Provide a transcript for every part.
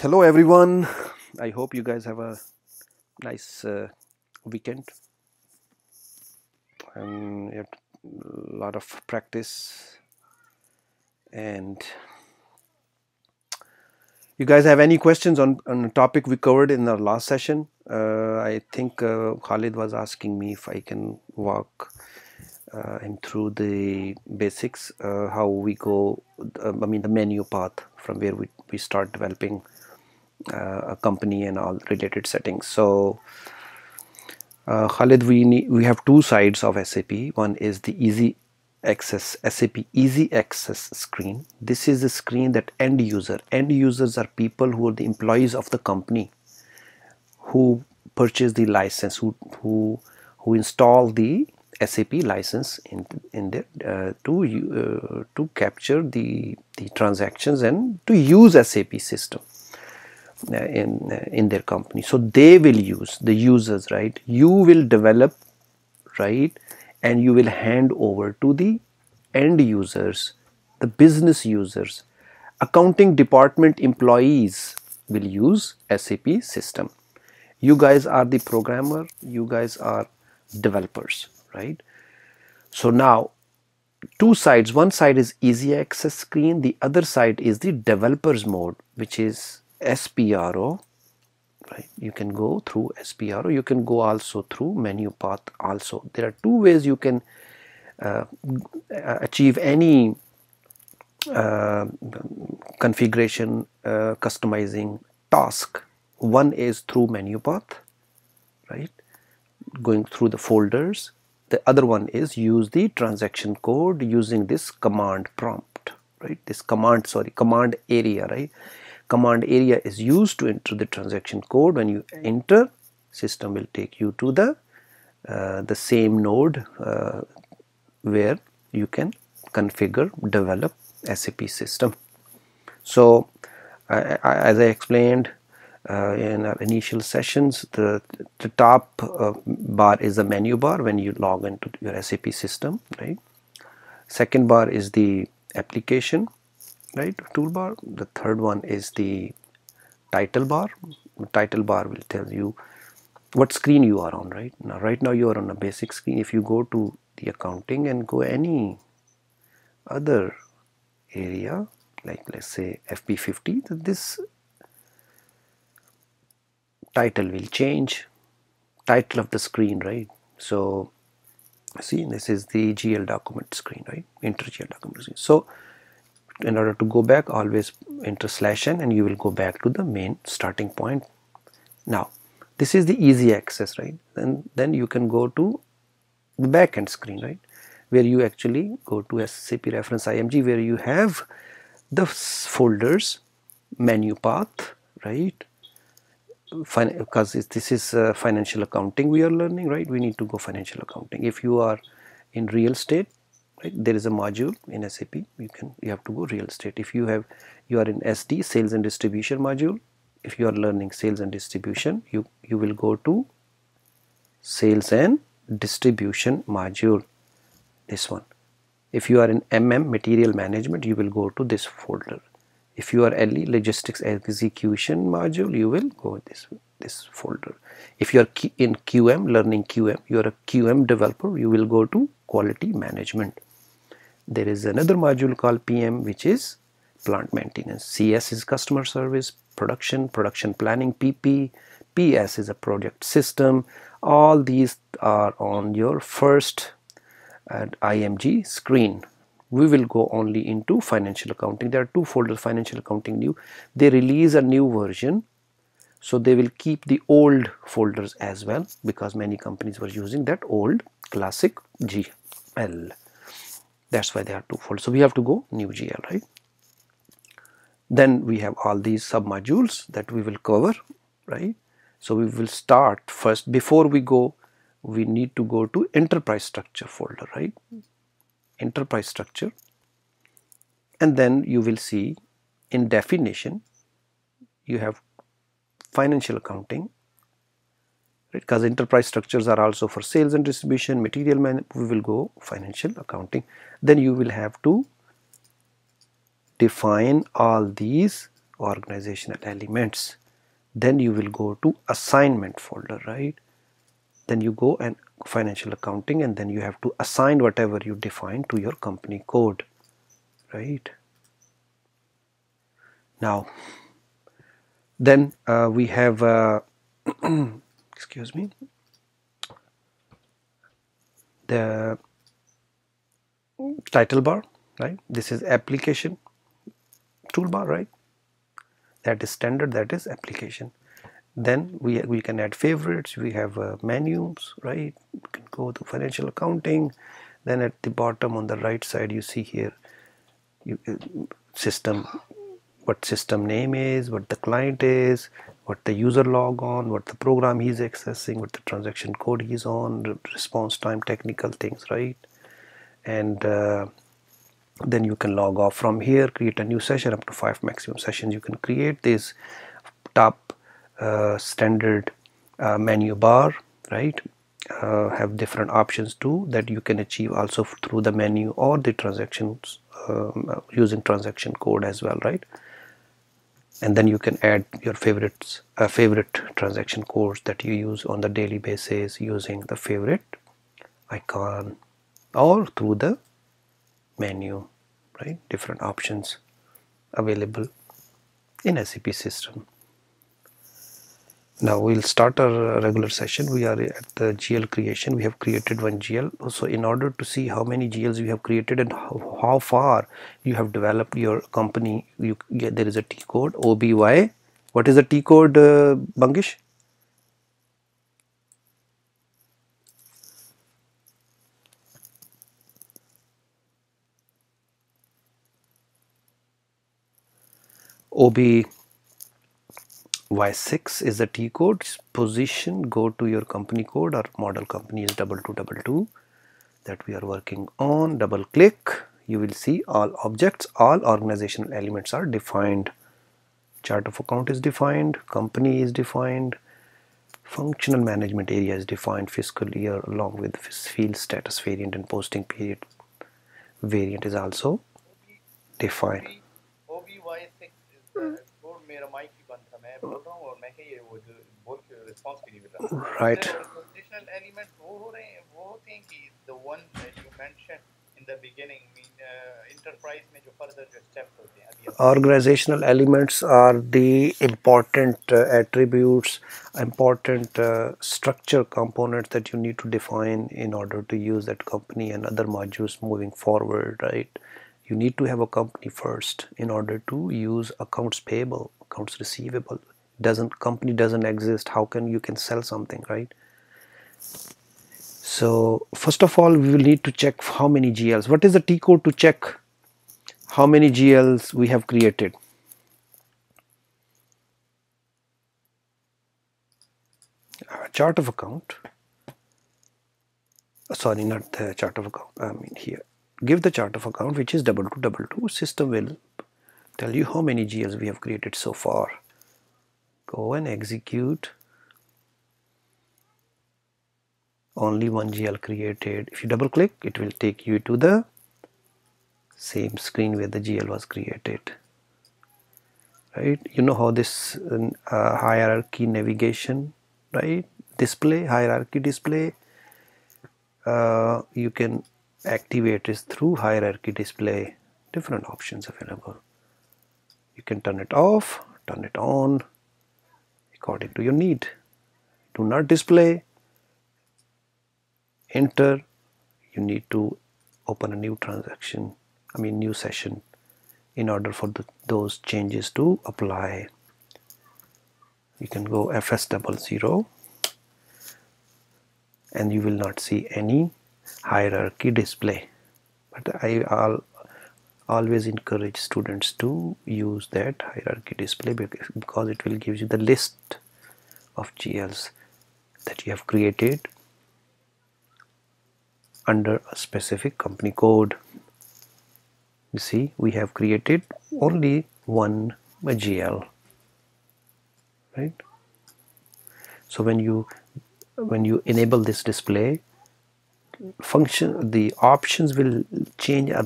Hello everyone. I hope you guys have a nice weekend and you have a lot of practice. And you guys have any questions on a topic we covered in our last session? I think Khalid was asking me if I can walk him through the basics, how we go, the menu path from where we start developing a company and all related settings. So Khalid, we have two sides of SAP. One is the easy access SAP easy access screen. This is the screen that end users are people who are the employees of the company who purchase the license, who install the SAP license in there to capture the transactions and to use SAP system in their company. So they will use the users, right? You will develop, right, and you will hand over to the end users, the business users. Accounting department employees will use SAP system. You guys are the programmer, you guys are developers, right? So now two sides, one side is easy access screen, the other side is the developers mode, which is SPRO, right? You can go through SPRO, you can go also through menu path also. There are two ways you can achieve any configuration customizing task. One is through menu path, right, going through the folders. The other one is use the transaction code using this command prompt, right? This command area, right? Command area is used to enter the transaction code. When you enter, system will take you to the same node where you can configure, develop SAP system. So as I explained in our initial sessions, the top bar is the menu bar when you log into your SAP system, right? Second bar is the application, right, toolbar. The third one is the title bar. The title bar will tell you what screen you are on, right? Right now you are on a basic screen. If you go to the accounting and go any other area, like let's say FP50, this title will change, title of the screen, right? So see, this is the GL document screen, right? Enter GL document screen. So in order to go back, always enter /n and you will go back to the main starting point. Now this is the easy access, right? And then you can go to the backend screen, right, where you actually go to SAP reference IMG, where you have the folders, menu path, right? Because this is financial accounting we are learning, right? We need to go financial accounting. If you are in real estate, right, there is a module in SAP, you have to go real estate. If you are in SD, sales and distribution module, if you are learning sales and distribution, you will go to sales and distribution module, this one. If you are in material management, you will go to this folder. If you are LE, logistics execution module, you will go this folder. If you are in QM, learning QM, you are a QM developer, you will go to quality management. There is another module called PM, which is plant maintenance. CS is customer service, production planning. PP, PS is a project system. All these are on your first IMG screen. We will go only into financial accounting. There are two folders, financial accounting new. They release a new version, so they will keep the old folders as well, because many companies were using that old classic GL. That's why they are two folders. So we have to go new GL, right? Then we have all these sub modules that we will cover, right? So we will start first. Before we go, we need to go to enterprise structure folder, right? Enterprise structure, and then you will see in definition you have financial accounting, right? Because enterprise structures are also for sales and distribution, material management. We will go financial accounting. Then you will have to define all these organizational elements, then you will go to assignment folder, right? Then you go and financial accounting, and then you have to assign whatever you define to your company code, right? Now then we have excuse me, the title bar, right? This is application toolbar, right? That is standard, that is application. Then we can add favorites, we have menus, right? You can go to financial accounting. Then at the bottom on the right side you see here system, what system name is, what the client is, what the user log on, what the program he's accessing, what the transaction code he's on, response time, technical things, right? And then you can log off from here, create a new session, up to 5 maximum sessions you can create. This top standard menu bar, right? Have different options too that you can achieve also through the menu or the transactions using transaction code as well, right? And then you can add your favorite transaction codes that you use on the daily basis using the favorite icon or through the menu, right? Different options available in SAP system. Now we'll start our regular session. We are at the GL creation. We have created one GL. So in order to see how many GLs you have created and how far you have developed your company, you get, there is a T code, OBY. What is the T code, Bangish? Y6 is the T code. Position, go to your company code. Our model company is 2222 that we are working on. Double click, you will see all objects, all organizational elements are defined. Chart of account is defined, company is defined, functional management area is defined, fiscal year along with field status variant and posting period variant is also defined. Right. Positional element the one that you mentioned in the beginning, enterprise में जो further जो steps होते हैं. Organizational elements are the important attributes, important structure components that you need to define in order to use that company and other modules moving forward, right? You need to have a company first in order to use accounts payable, accounts receivable. Company doesn't exist, how can you can sell something, right? So first of all, we will need to check how many GLs. What is the T code to check how many GLs we have created? Chart of account. Sorry, not the chart of account. I mean here. Give the chart of account, which is 2222. System will tell you how many GLs we have created so far. Go and execute. Only one GL created. If you double click, it will take you to the same screen where the GL was created, right? You know how this hierarchy navigation, right? Display, hierarchy display, you can activate this through hierarchy display. Different options available. You can turn it off, turn it on according to your need. Do not display, enter. You need to open a new transaction, new session in order for those changes to apply. You can go FS00 and you will not see any hierarchy display, but I'll always encourage students to use that hierarchy display because it will give you the list of GLs that you have created under a specific company code. You see, we have created only one GL, right? So when you enable this display function, the options will change a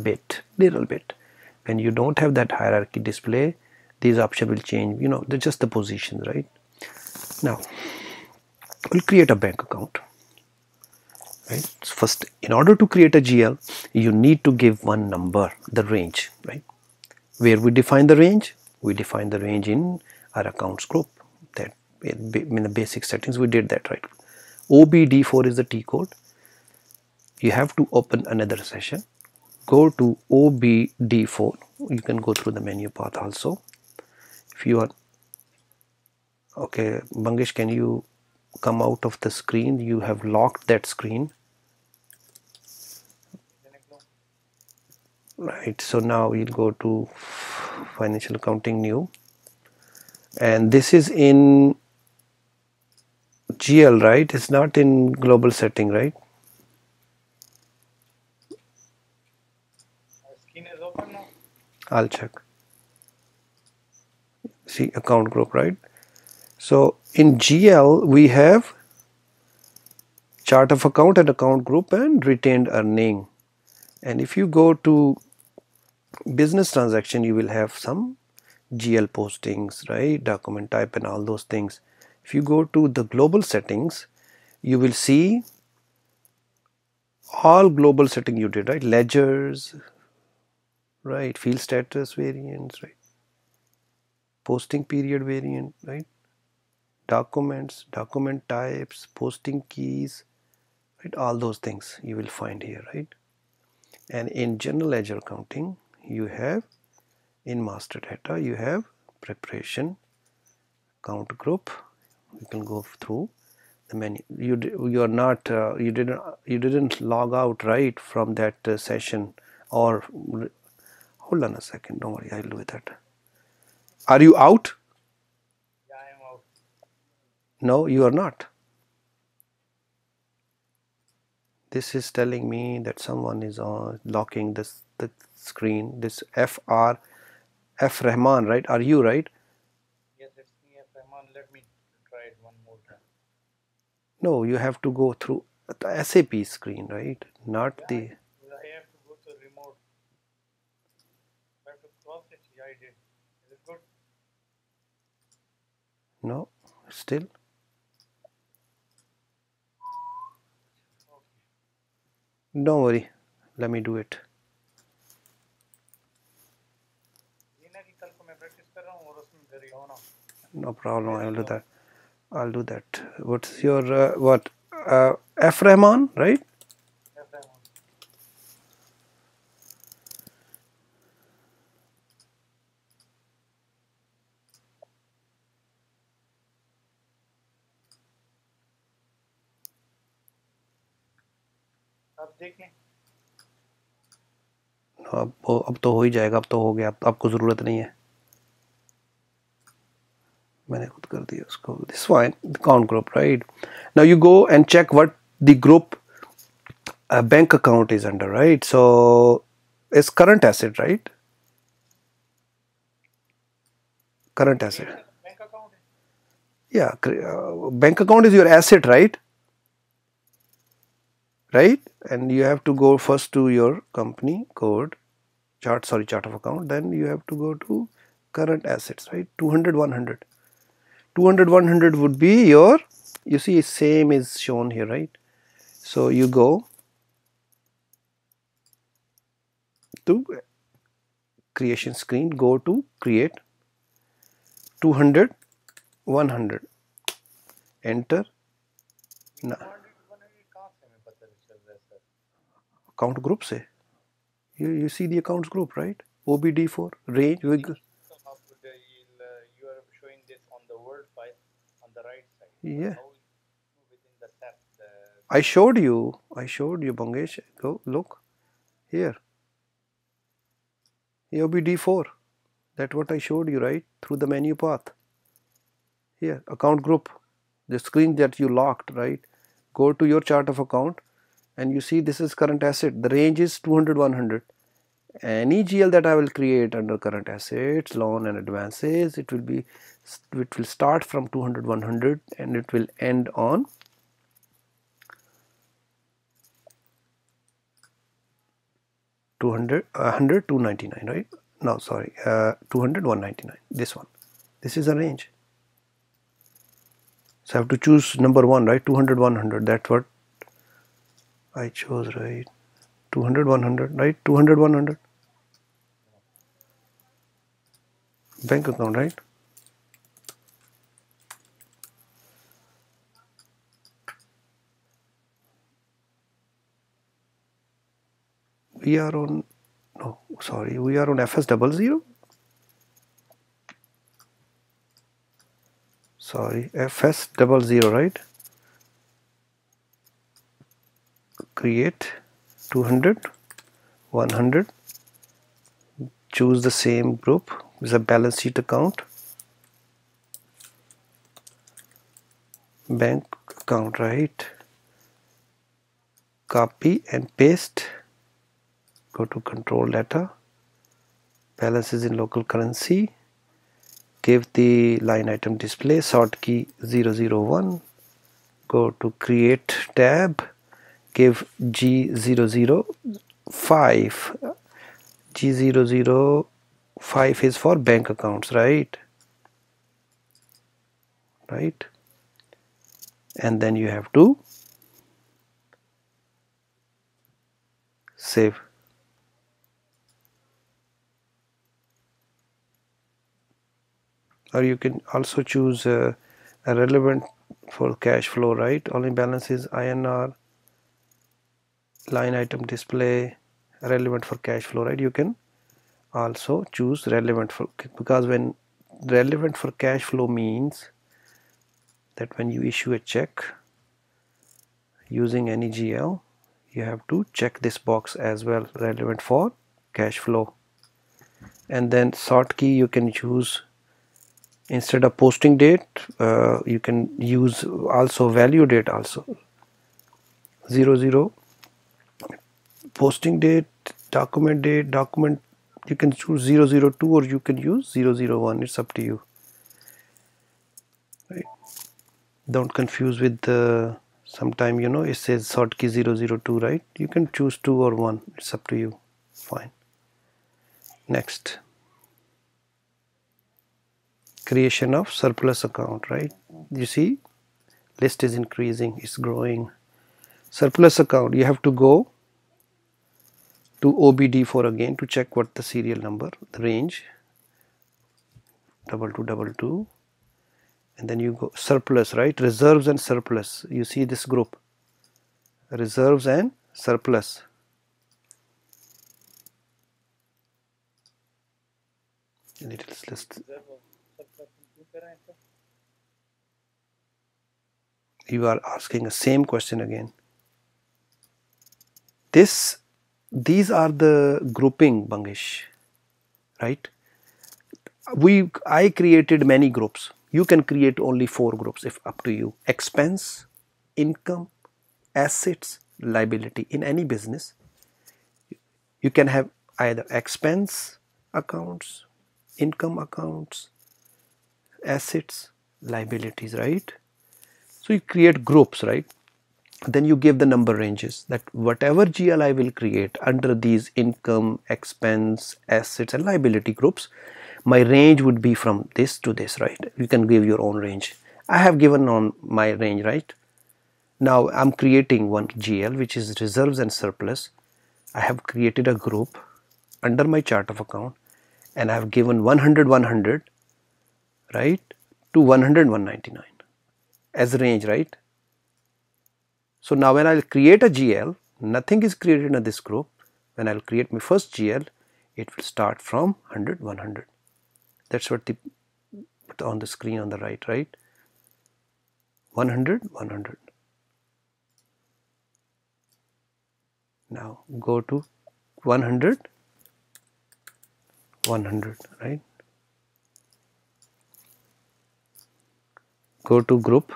little bit. When you don't have that hierarchy display, these options will change, you know, they're just the positions, right? Now we'll create a bank account, right? So first, in order to create a GL, you need to give one number, the range, right? Where we define the range? We define the range in our accounts group. That in the basic settings we did that, right? OBD4 is the T code. You have to open another session, go to OBD4. You can go through the menu path also. If you are okay, Bangesh, can you come out of the screen? You have locked that screen, right? So now we'll go to financial accounting new, and this is in GL, right? It's not in global setting, right? Screen is open now. I'll check. See, account group, right? So in GL we have chart of account and account group and retained earning. And if you go to business transaction, you will have some GL postings, right? Document type and all those things. If you go to the global settings, you will see all global setting you did, right? Ledgers, right? Field status variants, right? Posting period variant, right? Documents, document types, posting keys, right? All those things you will find here, right? And in general ledger accounting, you have in master data, you have preparation, count group. You can go through the menu. You are not you didn't log out, right, from that session, or hold on a second, don't worry, I'll do that. Are you out? Yeah, I am out. No, you are not. This is telling me that someone is on locking this the screen. This F Rahman, right? Are you right? Yes, it's me, Rahman. Let me try it one more time. No, you have to go through the SAP screen, right? Not Yeah, the. I have to go to remote. I have to cross it. Yeah, I did. Is it good? No, still. Okay. Don't worry, let me do it. ये ना कि कल को मैं practice कर रहा हूँ और उसमें फिर ये होना. No problem, I'll do that. I'll do that. What's your what? F Rahman, right? Yes, Rahman. आप देख लें. अब तो हो ही जाएगा, अब तो हो गया, अब आपको ज़रूरत नहीं है, मैंने खुद कर दिया उसको. This fine, the count group, right? Now you go and check what the group bank account is under, right? So it's current asset, right? Current asset. Bank account है. Yeah, bank account is your asset, right? Right? And you have to go first to your company code, chart of account, then you have to go to current assets, right? 200, 100. 200, 100 would be your, you see, same is shown here, right? So you go to creation screen, go to create 200, 100, enter. कहाँ से हमें पता चल रहा है sir? Account group से, you see the accounts group, right? OBD4 range with. You are showing this on the Word file on the right side. Yeah, How within the SAP? I showed you, Bangesh. Go look here, OBD4. That's what I showed you, right? Through the menu path. Here, account group, the screen that you locked, right? Go to your chart of account and you see this is current asset. The range is 200, 100. Any GL that I will create under current assets, loan and advances, it will start from 200, 100 and it will end on 200, 100, 299, right? no sorry, 200 199, this one, this is a range. So I have to choose number one, right? 200 100, that's what I chose, right? 200 100, right? 200 100 bank account, right? We are on, no sorry, we are on FS00, sorry, FS00, right? Create 200 100, choose the same group, is a balance sheet account, bank account, right? Copy and paste, go to control data, balances in local currency, give the line item display, sort key 001, go to create tab, give G005, G005 is for bank accounts, right? And then you have to save. Or you can also choose a relevant for cash flow, right? Only balance is INR, line item display, relevant for cash flow, right? You can also choose relevant for, because when relevant for cash flow means that when you issue a check using any GL, you have to check this box as well, relevant for cash flow. And then sort key you can choose, instead of posting date you can use also value date, also 00 posting date, document you can choose 002 or you can use 001, it's up to you, right? Don't confuse with the, sometime you know it says sort key 002, right? You can choose 2 or 1, it's up to you, fine. Next, creation of surplus account, right? You see list is increasing, it's growing. Surplus account, you have to go to OBD4 again to check what the serial number, the range 2222, and then you go surplus, right? Reserves and surplus, you see this group, reserves and surplus. Little list. You are asking the same question again. These are the grouping, Bangish, right? I created many groups. You can create only 4 groups, if up to you. Expense, income, assets, liability. In any business you can have either expense accounts, income accounts, assets, liabilities, right? So you create groups, right? Then you give the number ranges, that whatever GL I will create under these income, expense, assets and liability groups, my range would be from this to this, right? You can give your own range. I have given on my range, right? Now I'm creating one GL which is reserves and surplus. I have created a group under my chart of account and I have given 100 100, right, to 100 199 as a range, right? So now when I'll create a GL, nothing is created in this group. When I'll create my first GL, it will start from 100 100. That's what the on the screen on the right, right? 100 100. Now go to 100 100, right? Go to group,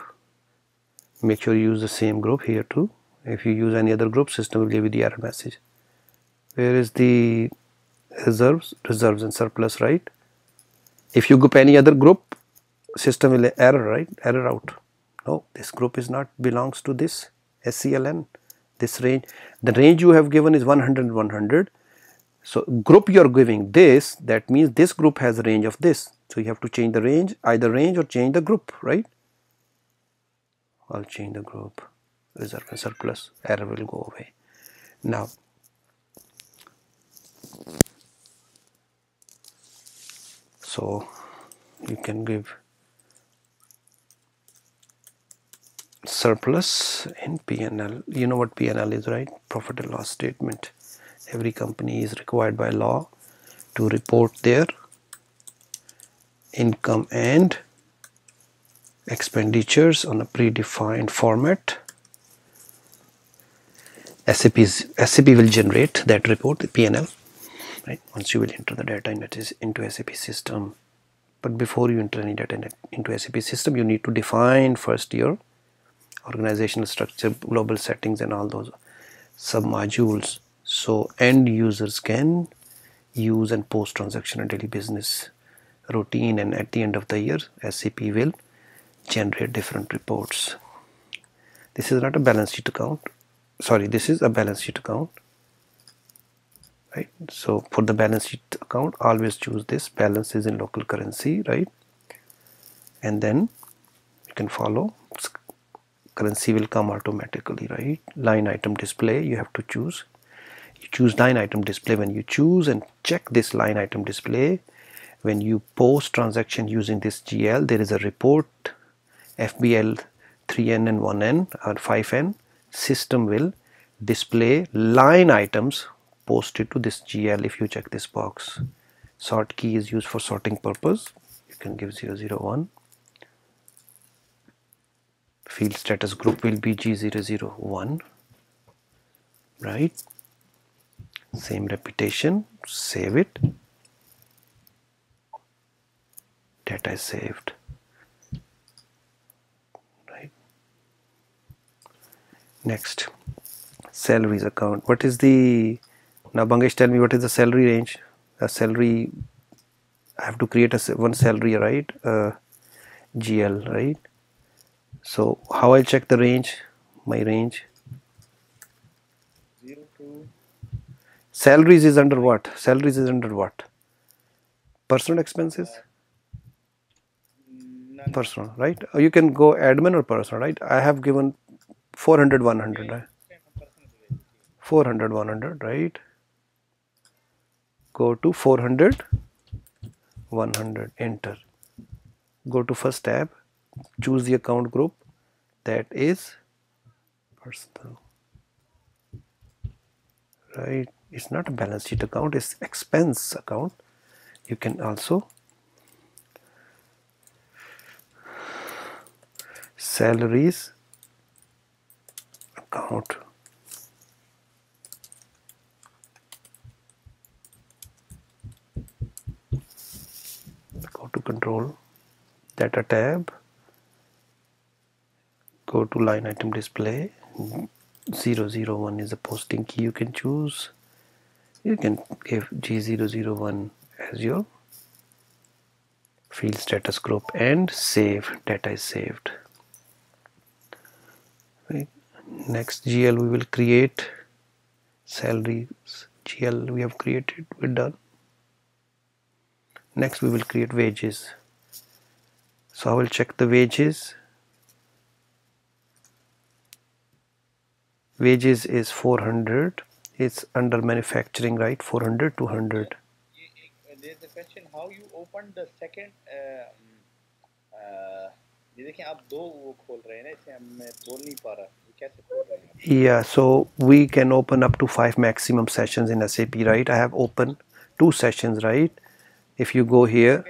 make sure you use the same group here too. If you use any other group, system will give you the error message. Where is the reserves and surplus, right? If you group any other group, system will error, right? Error out. No, this group is not belongs to this SCLN, this range. The range you have given is 100 100. So group you're giving this, that means this group has a range of this. So you have to change the range, either range or change the group, right? I'll change the group, reserve and surplus, error will go away. Now, so you can give surplus in P&L. You know what P&L is, right? Profit and loss statement. Every company is required by law to report their income and expenditures on a predefined format. SAP will generate that report, the P&L, right? Once you will enter the data into SAP system. But before you enter any data into SAP system, you need to define first your organizational structure, global settings, and all those sub-modules, so end users can use and post transaction and daily business routine, and at the end of the year SAP will generate different reports. This is not a balance sheet account, sorry, this is a balance sheet account, right? So for the balance sheet account, always choose this, balance is in local currency, right? And then you can follow, currency will come automatically, right? Line item display, you have to choose. You choose line item display when you choose, and check this line item display. When you post transaction using this GL, there is a report FBL 3N and 1N or 5N. System will display line items posted to this GL if you check this box. Sort key is used for sorting purpose. You can give 001. Field status group will be G001, right? Same repetition, save it, data is saved, right? Next, salaries account. What is the, now Bangesh, tell me what is the salary range? A salary, I have to create one salary, right? GL, right? So how I check the range, my range? 0 to Salaries is under what? Salaries is under what? Personal expenses? none. Personal, right? You can go admin or personal, right? I have given 400, 100, right? 400, 100, right? Go to 400, 100, enter. Go to first tab, choose the account group, that is personal, right? It's not a balance sheet account, it's expense account. You can also salaries account, go to control, data tab, go to line item display, 001 is the posting key you can choose. You can give G001 as your field status group and save, data is saved, right? Next GL we will create, salaries GL we have created, we're done. Next we will create wages. So I will check the wages. Wages is 400, it's under manufacturing, right? 400, 200. There's a question, how you opened the second ये देखें आप दो वो खोल रहे हैं ना, इसे मैं बोल नहीं पा रहा, ये कैसे खोल रहे हैं? Yeah, so we can open up to 5 maximum sessions in SAP, right? I have opened 2 sessions, right? If you go here,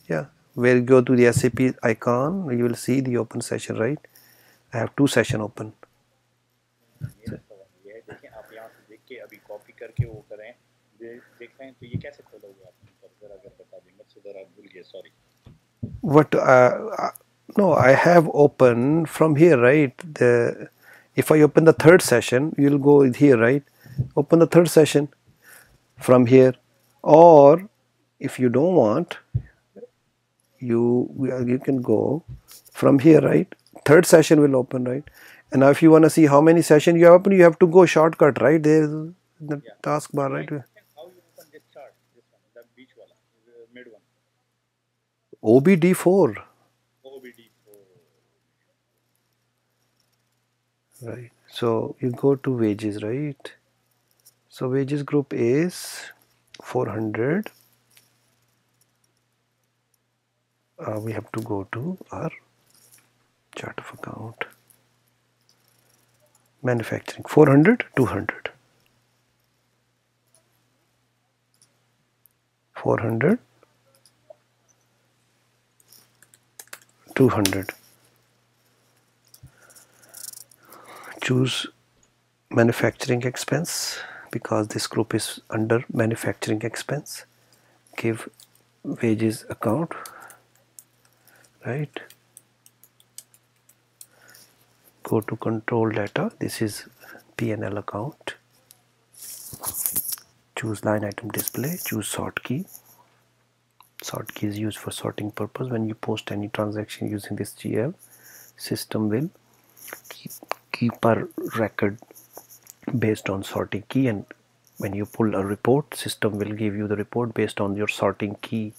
yeah, where you go to the SAP icon, you will see the open session, right? I have 2 sessions open. ये है, देखें आप यहाँ से देख के अभी copy करके वो करें, देख रहे हैं, तो ये कैसे खोलोगे आप? जरा अगर बता देंगे, तो जरा भूल गए, sorry. What no, I have open from here, right? If I open the third session, you'll go here, right? Open the third session from here, or if you don't want, you can go from here, right? Third session will open, right? And now if you want to see how many sessions you have opened, you have to go shortcut, right? the Yeah. taskbar, So I right? understand how you open this chart, this one, the beach wala, the mid one, OBD4, OBD. Oh, right? So you go to wages, right? So wages group is 400. We have to go to our chart of account. Manufacturing 400, 200. 400, 200. Choose manufacturing expense because this group is under manufacturing expense. Give wages account, right? Go to control data. This is P&L account. Choose line item display. Choose sort key. Sort key is used for sorting purpose. When you post any transaction using this GL, system will keep a record based on sorting key, and when you pull a report, system will give you the report based on your sorting key.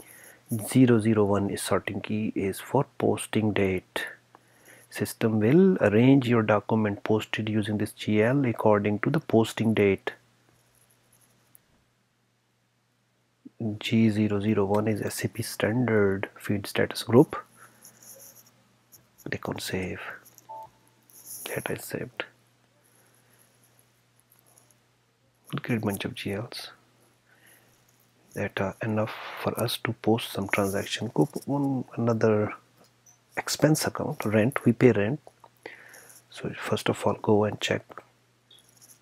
001 is sorting key is for posting date. System will arrange your document posted using this GL according to the posting date. G001 is SAP standard feed status group. Click on save. Data is saved. Great bunch of GLs that are enough for us to post some transaction. Go on another expense account, rent. We pay rent. So first of all, go and check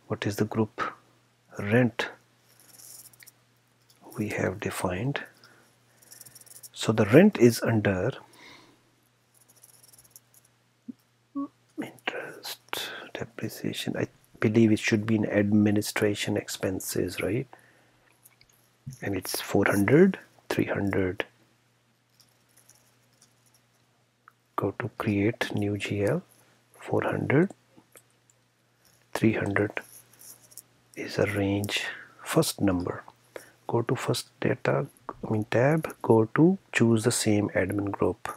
what is the group rent we have defined. So the rent is under interest, depreciation. I believe it should be in administration expenses, right? And it's 400, 300. Go to create new GL. 400, 300 is a range. First number. Go to first data, tab. Go to choose the same admin group.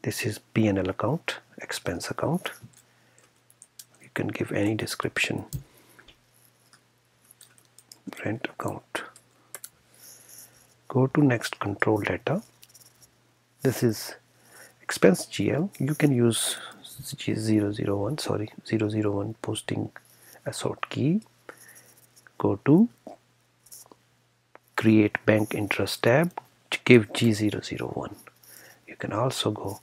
This is P&L account, expense account. You can give any description. Rent account. Go to next control data. This is expense GL. You can use G001, sorry, 001 posting a sort key. Go to create bank interest tab. Give G001. You can also go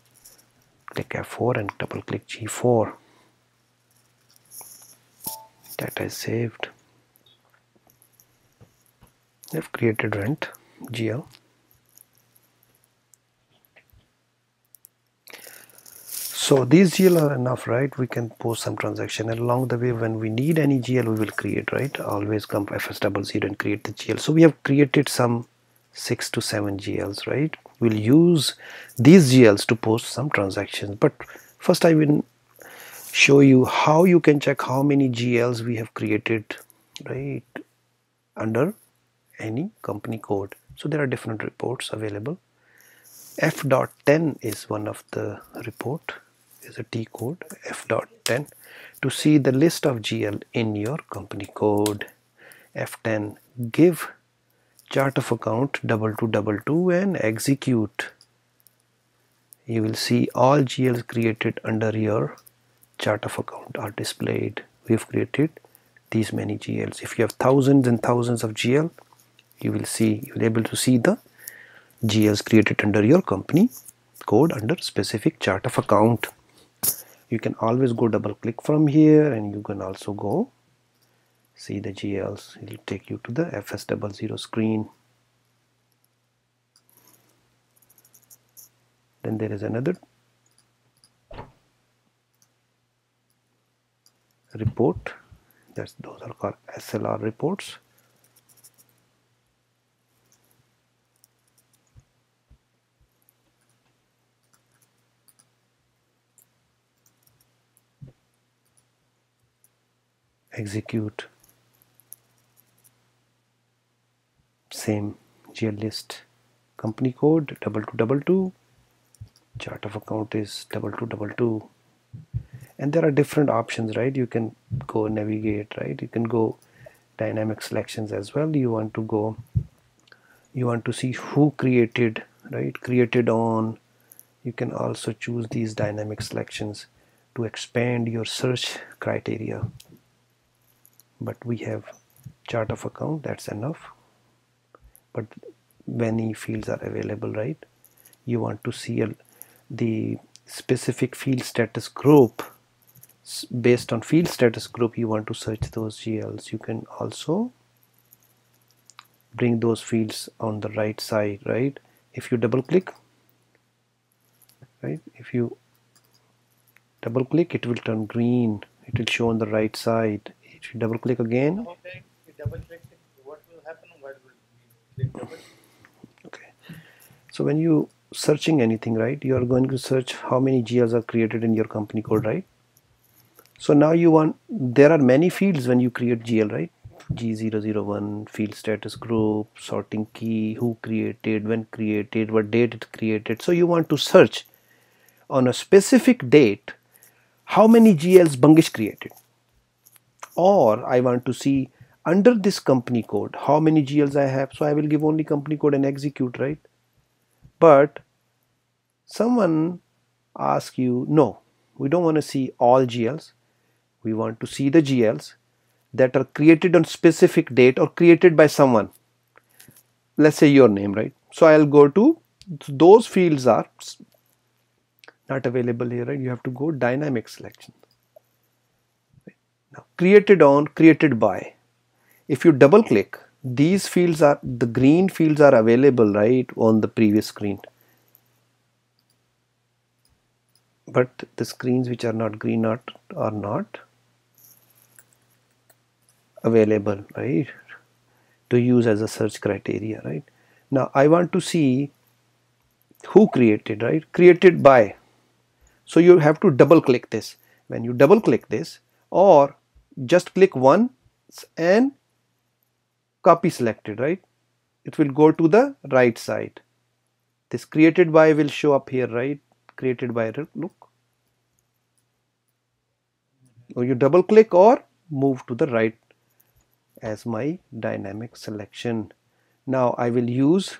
click F4 and double click G4. Data is saved. I've created rent GL. So these GL are enough, right? We can post some transaction, and along the way when we need any GL we will create, right? Always come FS00 and create the GL. So we have created some 6 to 7 GLs, right? We'll use these GLs to post some transactions, but first I will show you how you can check how many GLs we have created, right, under any company code. So there are different reports available. F.10 is one of the report, is a T code, F.10, to see the list of GL in your company code. F10, give chart of account 2222 and execute. You will see all GLs created under your chart of account are displayed. We have created these many GLs. If you have thousands and thousands of GL, you will be able to see the GLs created under your company code under specific chart of account. You can always go double click from here, and you can also go see the GLs. It will take you to the FS00 screen. Then there is another report. Those are called SLR reports. Execute. same GL list, company code 2222, chart of account is 2222, and there are different options, right? You can go navigate, right? You can go dynamic selections as well. You want to see who created, right? Created on. You can also choose these dynamic selections to expand your search criteria, but we have chart of account, that's enough. But many fields are available, right? You want to see the specific field status group. Based on field status group, you want to search those GLs. You can also bring those fields on the right side, right? If you double click, right, if you double click, it will turn green. It will show on the right side. If you double click again, Okay, we double click it. What will happen? What will we click double? okay. So when you searching anything, right, you are going to search how many GLs are created in your company code, right? So now there are many fields when you create GL, right? G001, field status group, sorting key, who created, when created, what date it created. So you want to search on a specific date how many GLs Bangish created. Or I want to see under this company code how many GLs I have. So I will give only company code and execute, right? But someone asks you, no, we don't want to see all GLs. We want to see the GLs that are created on specific date or created by someone. Let's say your name, right? So I'll go to those fields are not available here, right? You have to go dynamic selection. Now created on, created by. If you double click, these fields are, the green fields are available, right, on the previous screen. But the screens which are not green are not available, right, to use as a search criteria, right? Now I want to see who created, right? Created by. So you have to double click this. When you double click this, or just click once and copy selected, right? It will go to the right side. This created by will show up here, right? Created by, look. Or you double click or move to the right as my dynamic selection. Now I will use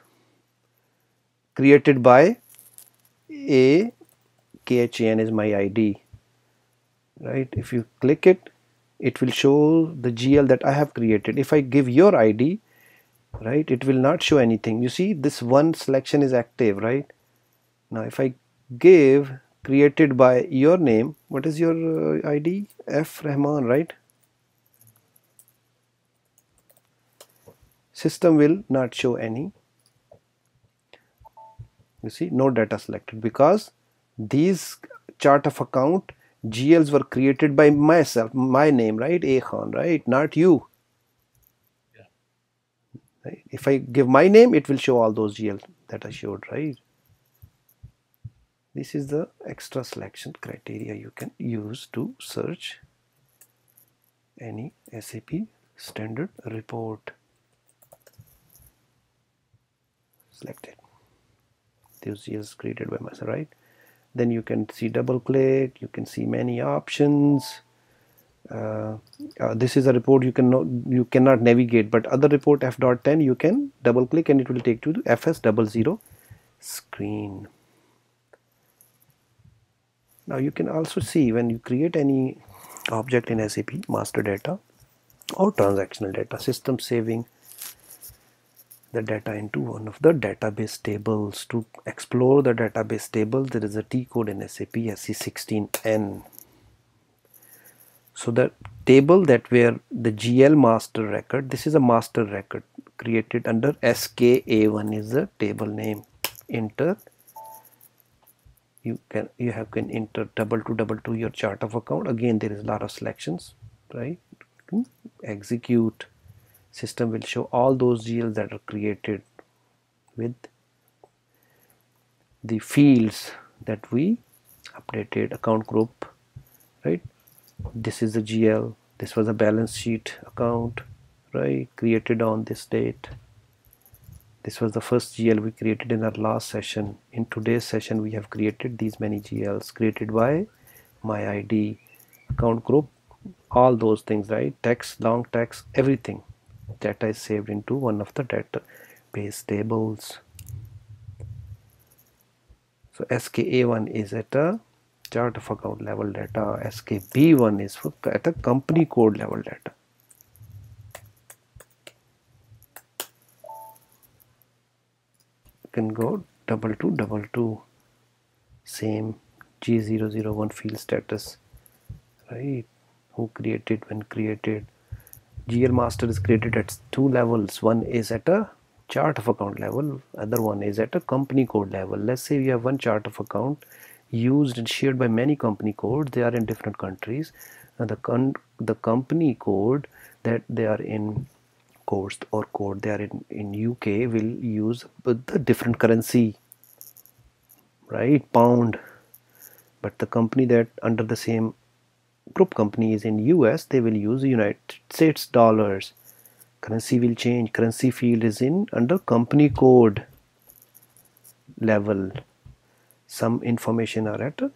created by a KHAN is my ID, right? If you click it, it will show the GL that I have created. If I give your ID, right, it will not show anything. You see this one selection is active, right? Now if I give created by your name, what is your ID? F Rahman, right? System will not show any. You see, no data selected, because these chart of account GLs were created by myself, my name, right? A Khan, right? Not you. Yeah. Right? If I give my name, it will show all those GLs that I showed, right? This is the extra selection criteria you can use to search any SAP standard report. Selected. Those GLs created by myself, right? Then you can see double click, you can see many options. This is a report you cannot navigate, but other report F.10 you can double click and it will take you to FS00 screen. Now you can also see when you create any object in SAP, master data or transactional data, system saving the data into one of the database tables. To explore the database table, there is a T code in SAP SC16N. So the table that where the GL master record, this is a master record created under SKA1 is the table name. Enter. You can enter 2222 your chart of account. Again, there is a lot of selections, right? Execute. System will show all those GLs that are created with the fields that we updated. Account group, right? This is the GL. This was a balance sheet account, right? Created on this date. This was the first GL we created in our last session. In today's session we have created these many GLs created by my ID, account group, all those things, right? Text, long text, everything. Data is saved into one of the database tables. So SKA1 is at a chart of account level data. SKB1 is at a company code level data. You can go 2222. Same G001 field status, right? Who created, when created. GL master is created at two levels. One is at a chart of account level, other one is at a company code level. Let's say we have one chart of account used and shared by many company codes. They are in different countries, and the company code that they are in codes or code they are in UK will use the different currency, right? Pound. But the company that under the same group company is in US, they will use United States dollars. Currency will change. Currency field is in under company code level. Some information are at a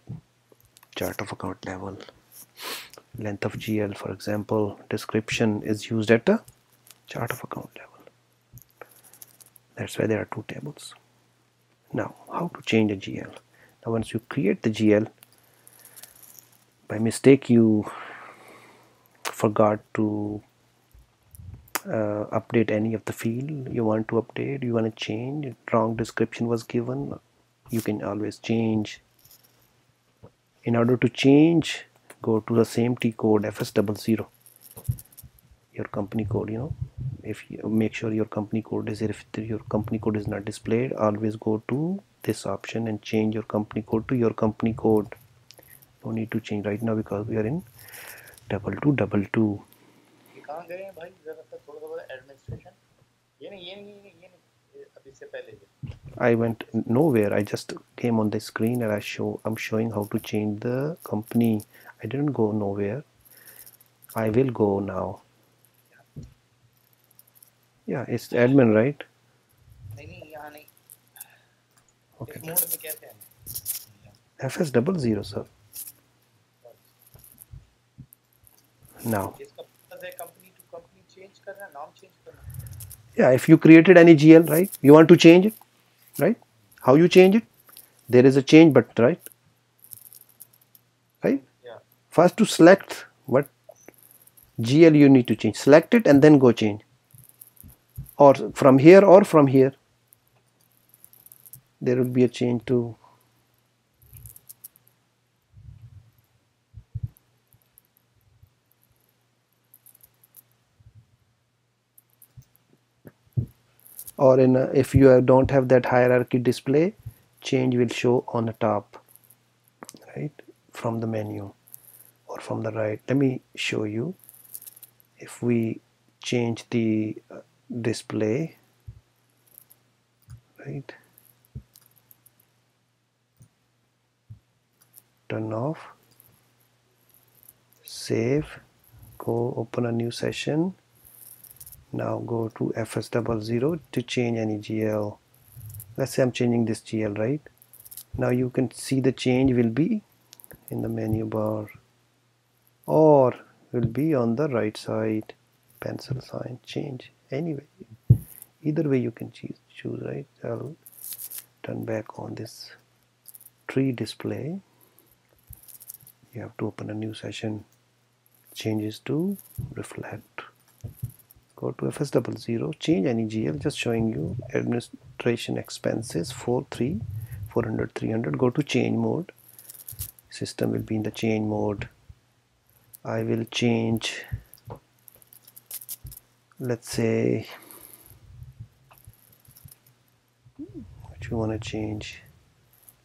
chart of account level. Length of GL, for example, description is used at a chart of account level. That's why there are two tables. Now, how to change a GL? Now, once you create the GL, by mistake you forgot to update any of the field you want to update, you want to change, wrong description was given, you can always change. In order to change, go to the same T code FS00, your company code, if you make sure your company code is, if your company code is not displayed, always go to this option and change your company code to your company code. No need to change right now because we are in 2222. कहाँ गए हैं भाई, जरा सा थोड़ा सा administration, ये नहीं अभी से पहले I went nowhere. I just came on the screen and I'm showing how to change the company. I didn't go nowhere. I will go now. Yeah, it's admin, right? नहीं यहाँ नहीं. Okay. इस mode में कैसे हैं? FS00, sir. Now. इसका मतलब है कंपनी टू कंपनी चेंज करना, नाम चेंज करना. Yeah, if you created any GL, right? You want to change it, right? How you change it? There is a change button, right? Right? Yeah. First to select what GL you need to change. Select it and then go change. Or from here or from here. There will be a change to. Or if you don't have that hierarchy display, change will show on the top, right, from the menu or from the right. Let me show you. If we change the display, right, turn off, save, go open a new session. Now go to FS00 to change any GL. Let's say I'm changing this GL, right? Now you can see the change will be in the menu bar or will be on the right side, pencil sign, change. Anyway, either way you can choose, right? I'll turn back on this tree display. You have to open a new session. Changes to reflect. Go to FS00, change any GL, just showing you administration expenses 400, 300. Go to change mode. System will be in the change mode. I will change, let's say, what you want to change.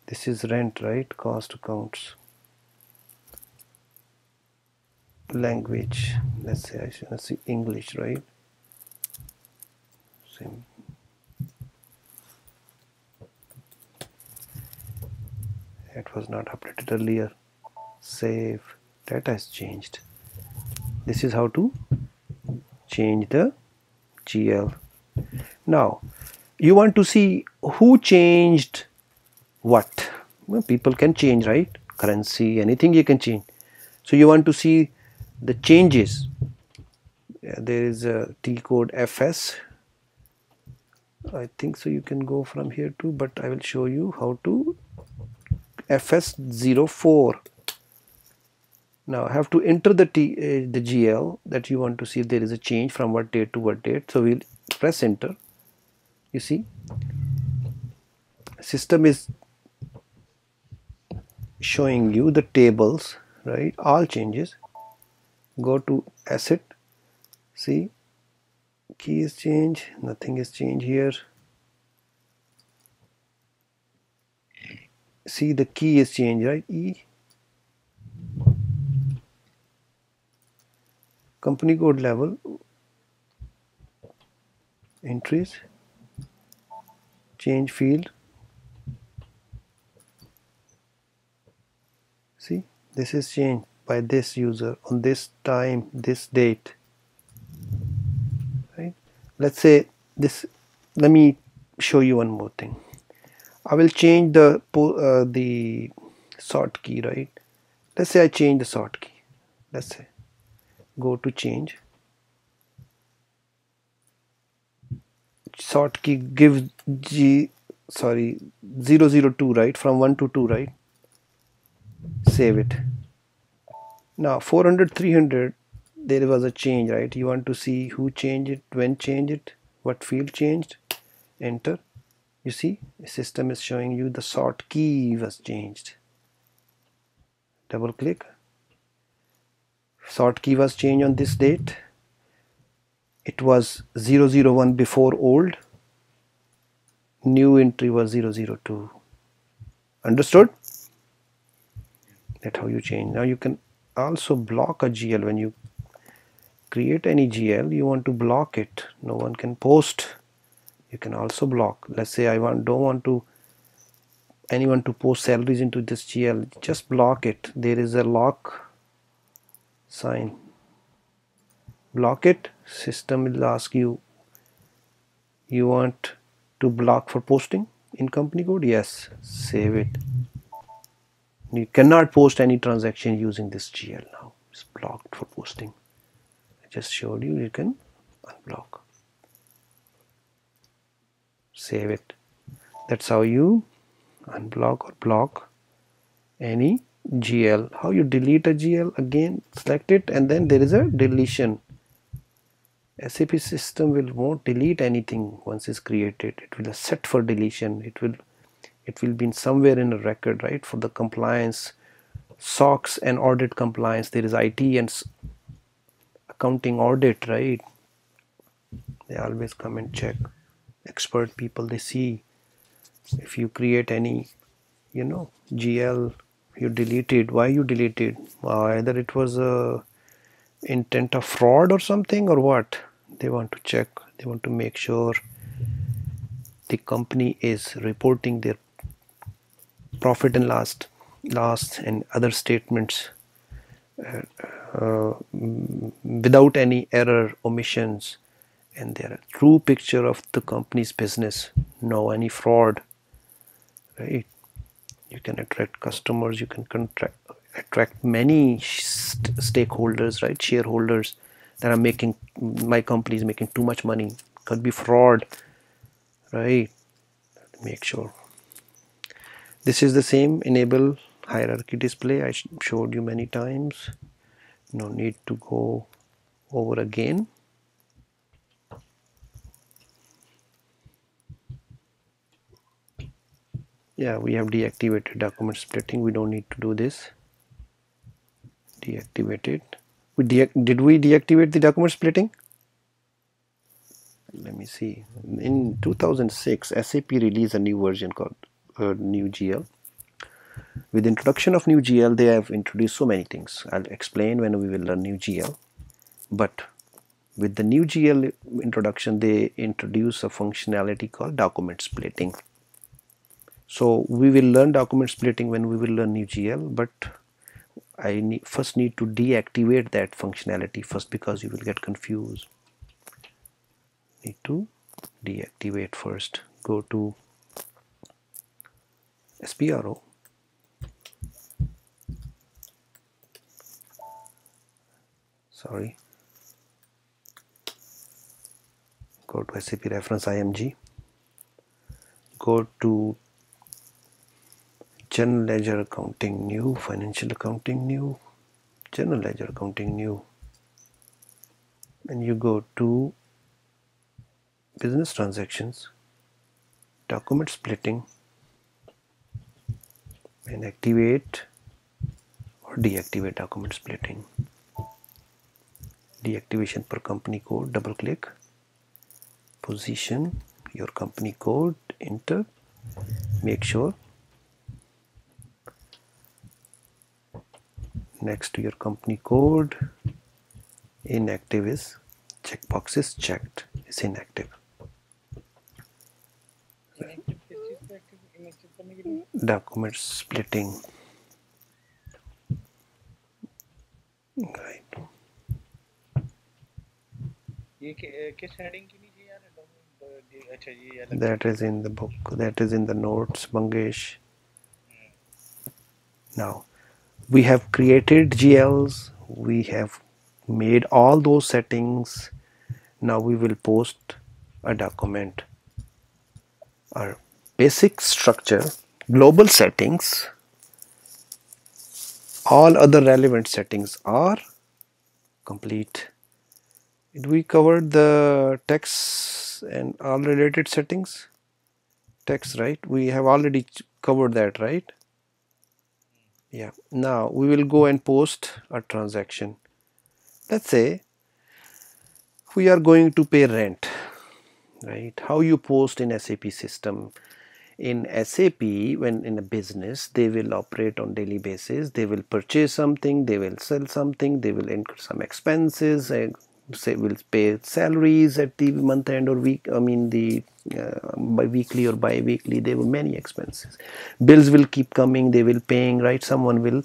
This is rent, right? Cost accounts. Language, let's say I should see English, right? Same. It was not updated earlier. Save. Data has changed. This is how to change the GL. Now You want to see who changed what. Well, people can change, right? Currency, anything you can change. So you want to see the changes. There is a T code FS. I think so you can go from here too, but I will show you how to FS04. Now I have to enter the the GL that you want to see if there is a change from what date to what date. So we'll press enter. You see, system is showing you the tables, right? All changes. Go to asset. See, key is changed. Nothing is changed here. See, the key is changed, right? E. Company code level. Entries. Change field. See, this is changed by this user on this time, this date, right? Let's say this. Let me show you one more thing. I will change the sort key, right? Let's say I change the sort key. Let's say go to change. Sort key gives G, sorry, 002, right? From 1 to 2, right? Save it. Now 400, 300, there was a change, right? You want to see who changed it, when changed it, what field changed. Enter. You see, the system is showing you the sort key was changed. Double click. Sort key was changed on this date. It was 001 before old. New entry was 002. Understood? That's how you change. Now you can also block a GL. When you create any GL, you want to block it. No one can post. You can also block. Let's say I don't want anyone to post salaries into this GL. Just block it. There is a lock sign. Block it. System will ask you want to block for posting in company code? Yes. Save it. You cannot post any transaction using this GL now. It's blocked for posting. I just showed you. You can unblock. Save it. That's how you unblock or block any GL. How you delete a GL? Again, select it and then there is a deletion. SAP system won't delete anything once it's created. It will set for deletion. It will be somewhere in a record, right? For the compliance, SOX and audit compliance, there is IT and accounting audit, right? They always come and check. Expert people, they see if you create any, GL, you deleted. Why you deleted? Either it was a intent of fraud or something, or what? They want to check. They want to make sure the company is reporting their profit and loss and other statements without any error, omissions, and they're a true picture of the company's business. No any fraud, right? You can attract customers. You can attract many stakeholders, right? Shareholders that are making, my company is making too much money. Could be fraud, right? Make sure. This is the same enable hierarchy display I showed you many times. No need to go over again. Yeah, we have deactivated document splitting. We don't need to do this. Deactivate it. Did we deactivate the document splitting? Let me see. In 2006, SAP released a new version called New GL. With the introduction of New GL, they have introduced so many things. I'll explain when we will learn New GL. But with the New GL introduction, they introduce a functionality called document splitting. So we will learn document splitting when we will learn New GL, but I first need to deactivate that functionality first, because you will get confused. Need to deactivate first. Go to SPRO. Sorry. Go to SAP reference IMG. Go to General Ledger Accounting New, Financial Accounting New, General Ledger Accounting New, and you go to Business Transactions, Document Splitting, and activate or deactivate document splitting. Deactivation per company code, double click, position your company code, enter, make sure next to your company code inactive is checkbox is checked, is inactive. Document splitting, right. That is in the book, that is in the notes, Mangesh. Now we have created GLs, we have made all those settings. Now we will post a document. Our basic structure, global settings, all other relevant settings are complete. Did we cover the text and all related settings? Text, right? We have already covered that, right? Yeah. Now we will go and post a transaction. Let's say we are going to pay rent, right? How you post in SAP system. In SAP, when in a business, they will operate on daily basis. They will purchase something, they will sell something, they will incur some expenses, say will pay salaries at the month end or week. I mean the by weekly or bi-weekly. There were many expenses. Bills will keep coming. They will paying, right? Someone will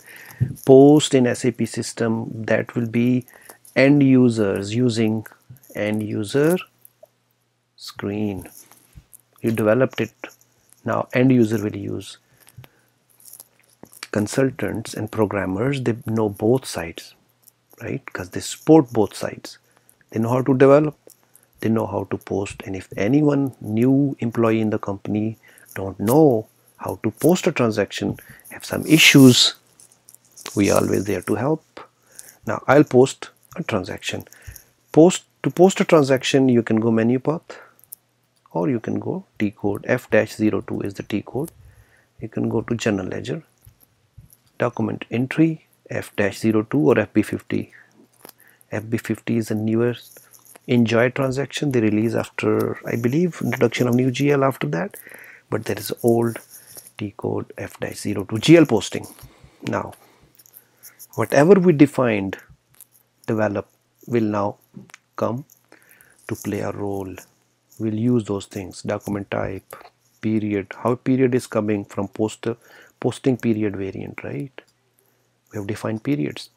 post in SAP system. That will be end users using end user screen. You developed it. Now end user will use. Consultants and programmers, they know both sides, right? Because they support both sides. They know how to develop, they know how to post, and if anyone new employee in the company don't know how to post a transaction, have some issues, we are always there to help. Now I'll post a transaction. To post a transaction, you can go menu path, or you can go T code. F-02 is the T code. You can go to General Ledger, document entry, F-02 or FB50. FB50 is a newer enjoy transaction they release after, I believe, introduction of new GL after that, but there is old T code F-02 GL posting. Now whatever we defined develop will now come to play a role. We'll use those things, document type, period, how period is coming from posting period variant, right? We have defined periods.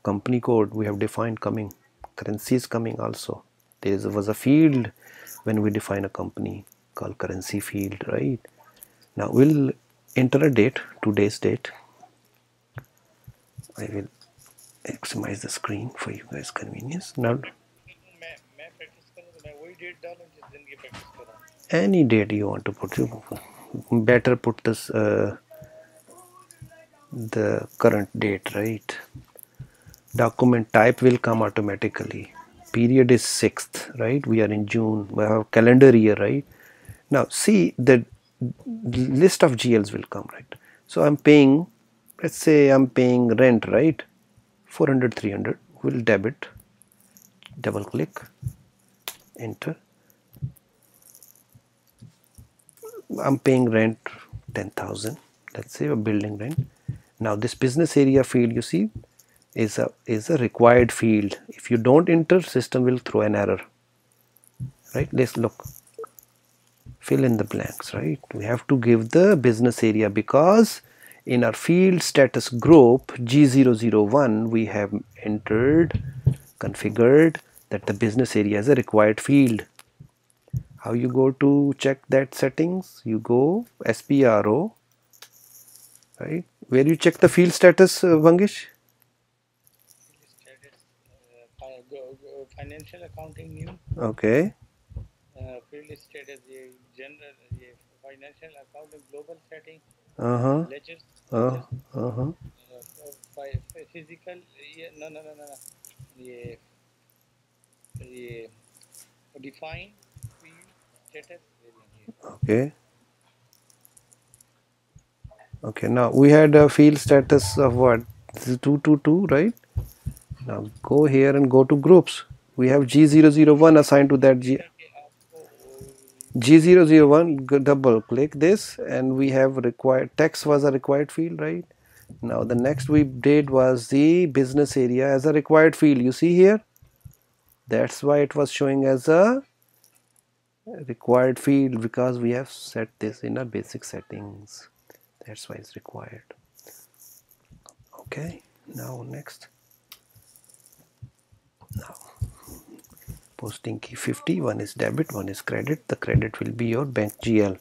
Company code we have defined coming, currency is coming also. There was a field when we define a company called currency field, right? Now we'll enter a date, today's date. I will maximize the screen for you guys convenience. Now any date you want to put, you better put this the current date, right? Document type will come automatically. Period is 6th, right? We are in June. We have calendar year, right? Now see the list of GLs will come, right? So I'm paying, let's say I'm paying rent, right? 400, 300 will debit. Double click, enter. I'm paying rent 10,000. Let's say a building rent. Now this business area field, you see, is a required field. If you don't enter, system will throw an error, right? Let's look, fill in the blanks, right? We have to give the business area because in our field status group G001 we have entered, configured that the business area is a required field. How you go to check that settings? You go SPRO, right? Where you check the field status, Vangish? Status, financial accounting new, Okay. field status, ये general, ये financial accounting global setting, Uh-huh. ledgers, Uh-huh. physical, ये no, ये define field status, Okay. Okay. Now we had a field status of what? This is 222, right? Now go here and go to groups. We have G001 assigned to that G. करके आपको G001, double click this, and we have required text was a required field, right? Now the next we did was the business area as a required field. You see here, that's why it was showing as a required field, because we have set this in our basic settings. That's why it's required. Okay, now next. Now posting key 50, one is debit, one is credit. The credit will be your bank GL.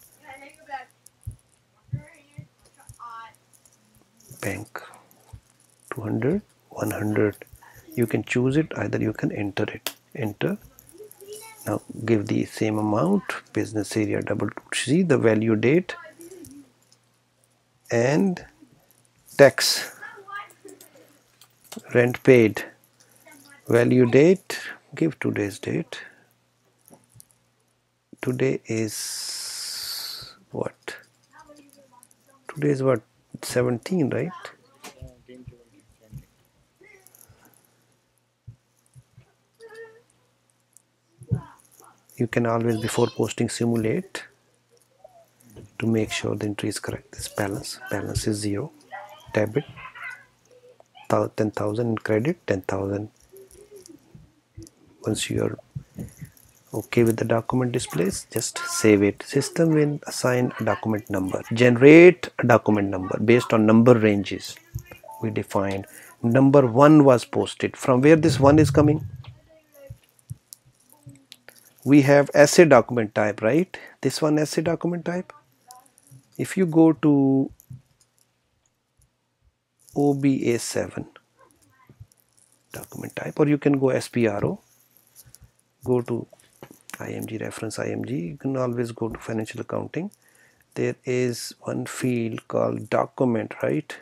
Bank 200, 100. You can choose it, either you can enter it. Enter. Now give the same amount, business area, double see the value date and tax, rent paid, value date, give today's date. Today is what? Today is what? 17, right? 17 to 20. You can always, before posting, simulate to make sure the entry is correct. This balance is 0. Debit 10,000 and credit 10,000. Once you are okay with the document displays, just save it. System will assign a document number, generate a document number based on number ranges we defined. Number 1 was posted. From where this 1 is coming? We have essay document type, right? This one essay document type. If you go to OBA7 document type, or you can go SPRO, go to IMG, reference IMG, you can always go to financial accounting. There is one field called document, right?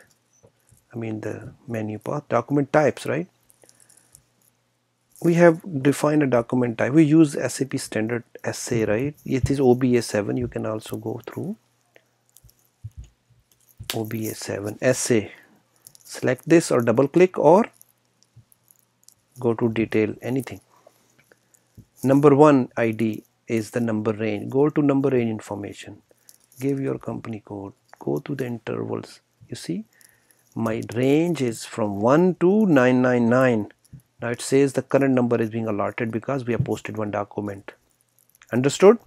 I mean the menu path, document types, right? We have defined a document type. We use SAP standard essay, right? It is OBA7. You can also go through OBA7 essay. Select this or double click or go to detail, anything. Number 1 ID is the number range. Go to number range information. Give your company code. Go to the intervals. You see, my range is from 1 to 999. Now it says the current number is being allotted because we have posted one document. Understood?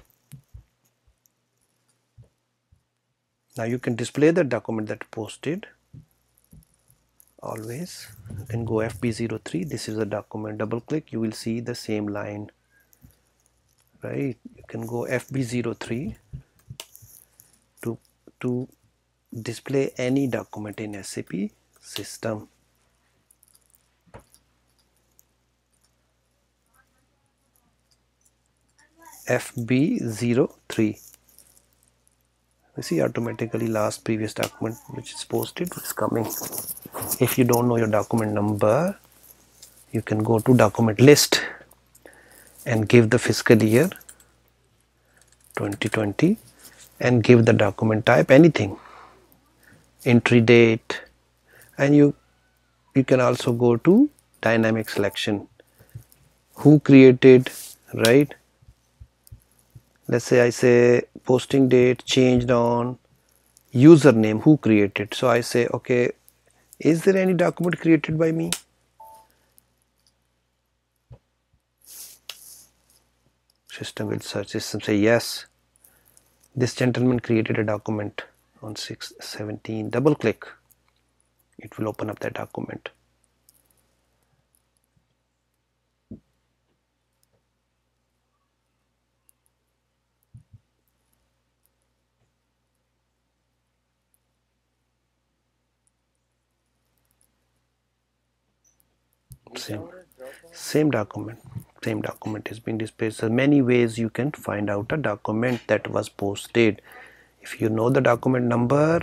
Now you can display the document that posted. Always you can go FB03. This is a document. Double click, you will see the same line, right? You can go FB03 to display any document in SAP system. FB03. You see, automatically last previous document which is posted is coming. If you don't know your document number, you can go to document list and give the fiscal year 2020 and give the document type anything, entry date, and you can also go to dynamic selection, who created, right? Let's say I say posting date changed on username, who created. So I say, okay, is there any document created by me? System will search. System say yes, this gentleman created a document on 6/17. Double click, it will open up that document. Same document. Same document is being displayed. So many ways you can find out a document that was posted. If you know the document number,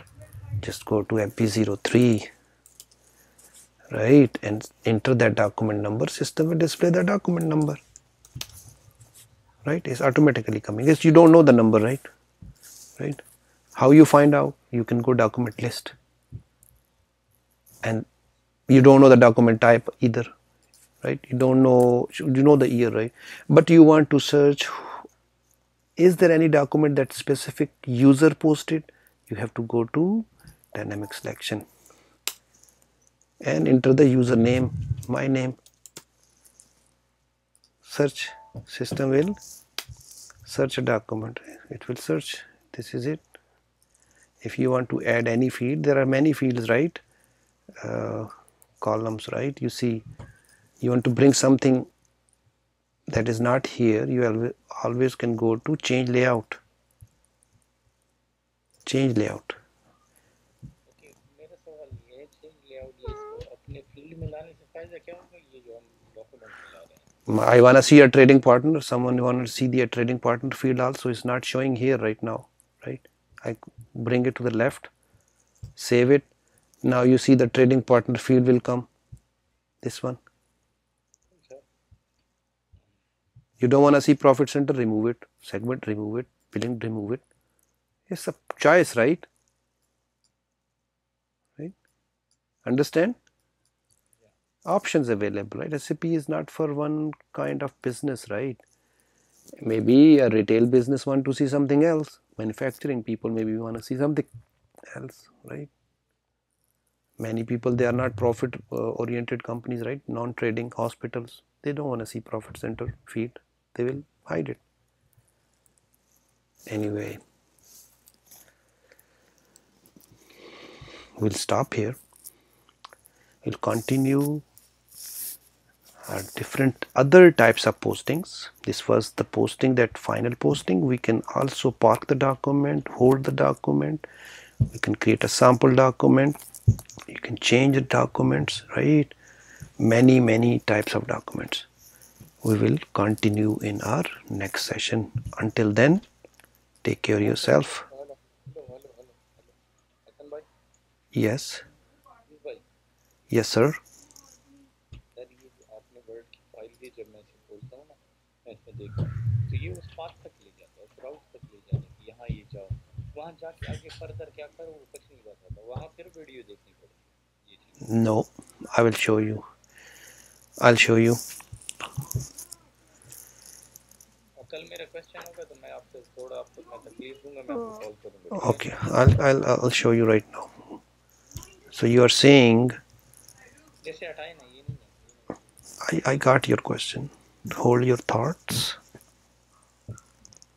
just go to FB03, right, and enter that document number. System will display the document number, right? It's automatically coming. Yes, you don't know the number, right? Right? How you find out? You can go document list, and you don't know the document type either, right? You don't know, you know the year, right? But you want to search, is there any document that specific user posted? You have to go to dynamic selection and enter the username, my name, search. System will search a document, it will search, this is it. If you want to add any field, there are many fields, right? Columns, right? You see, you want to bring something that is not here, you always can go to change layout. Change layout. Okay, मेरा सवाल ये है change layout ये इसको अपने field में लाने से फायदा क्या होगा ये जो हम डॉक्यूमेंट में ला रहे हैं? I want to see a trading partner. Someone want to see the trading partner field also. It's not showing here right now, right? I bring it to the left, save it. Now you see the trading partner field will come. This one. You don't want to see profit center, remove it. Segment, remove it. Billing, remove it. It's a choice, right? Right? Understand? Options available, right? SAP is not for one kind of business, right? Maybe a retail business want to see something else. Manufacturing people maybe want to see something else, right? Many people, they are not profit oriented companies, right? Non-trading hospitals, they don't want to see profit center feed, they will hide it. Anyway, we'll stop here. We'll continue different other types of postings. This was the posting, that final posting. We can also park the document, hold the document, we can create a sample document, you can change the documents, right? Many types of documents. We will continue in our next session. Until then, take care of yourself. Yes. Yes, sir. जब मैं इसे खोलता हूँ ना मैं इसमें देखता हूँ तो ये उस पाथ तक ले जाता है उस राउट तक ले जाता है कि यहाँ ये जाओ वहाँ जाके आगे फर्दर क्या करो वो कुछ नहीं बताता वहाँ फिर वीडियो देखनी पड़ती है ये चीज़। No, I will show you. I'll show you. कल मेरा क्वेश्चन होगा तो मैं आपसे थोड़ा आपको मैं तकलीफ दूंगा मैं आपको कॉल करूंगा। Okay, I'll show you right now. So you are saying, जैसे हटाए ना ये नहीं है I got your question. Hold your thoughts.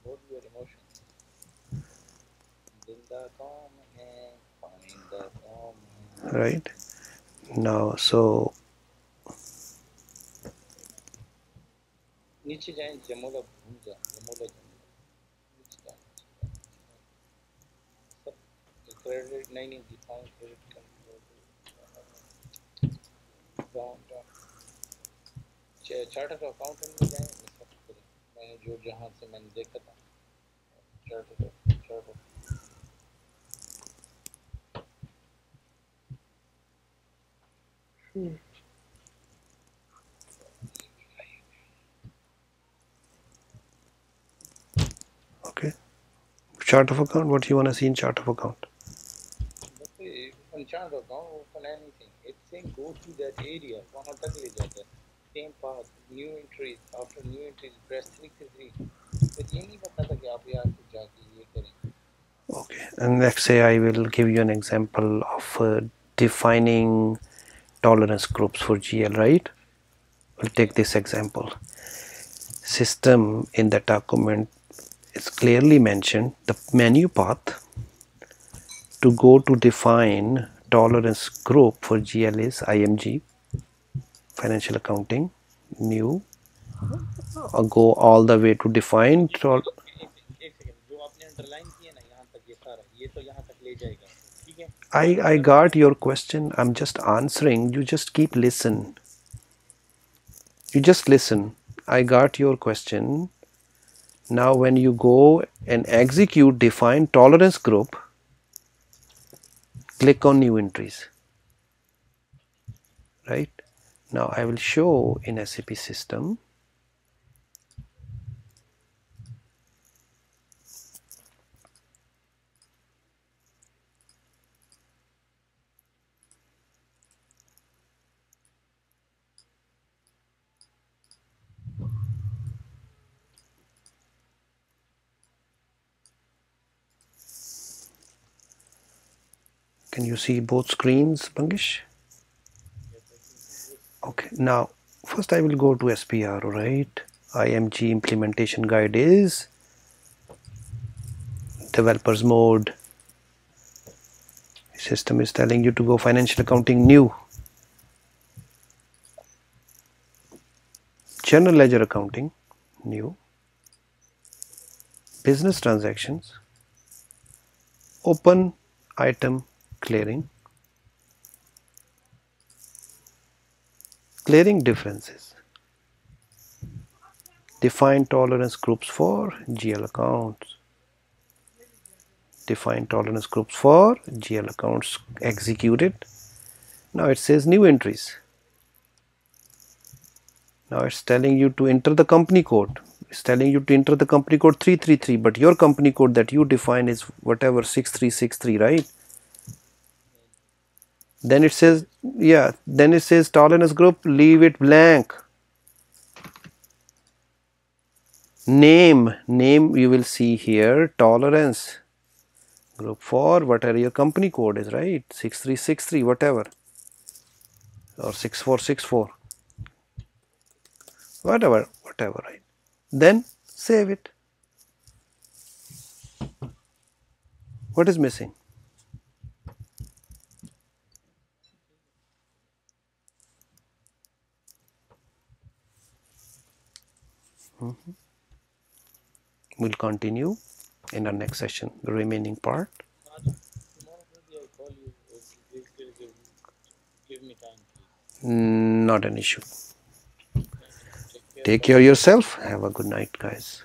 hold your emotions जिंदा कौन है find the कौन Right now, so नीचे जाएं जमोला भूल जा जमोला नीचे जाएं सब क्रेडिट नहीं दिखाएं credit control chart of accountant में जाएं सब करें मैंने जो जहाँ से मैंने देखा था chart okay, chart of account. What do you want to see in chart of account? on chart of account open anything it's saying go to that area वहाँ तक ले जाता है same path new entries after new entries press 3 तो ये नहीं बताता कि आप यहाँ से जाके ये करें। Okay, and let's say I will give you an example of defining tolerance groups for GL, right? We'll take this example. System in the document is clearly mentioned the menu path to go to define tolerance group for GL is IMG, financial accounting, new, go all the way to define एक second जो आपने underline किया ना यहाँ तक ये सारा ये तो यहाँ तक ले जाएगा ठीक है। I got your question. I'm just answering. You just keep listen. You just listen. I got your question. Now when you go and execute define tolerance group, click on new entries, right? Now I will show in SAP system. Can you see both screens, Bangish? Yes, I can see both. Okay, now first I will go to SPR, right? IMG implementation guide is developers mode. System is telling you to go financial accounting new, general ledger accounting new, business transactions, open item clearing, clearing differences, define tolerance groups for GL accounts, define tolerance groups for GL accounts executed. Now it says new entries. Now it's telling you to enter the company code. It's telling you to enter the company code 333, but your company code that you define is whatever 6363, right? Then it says, yeah, then it says tolerance group, leave it blank. Name you will see here, tolerance group for whatever your company code is, right? 6363, whatever, or 6464, whatever, right? Then save it. What is missing? We'll continue in our next session, the remaining part. Tomorrow maybe I call you. Give me time, please. Not an issue. Thank you. Take care. Take Bye. care of yourself. Have a good night, guys.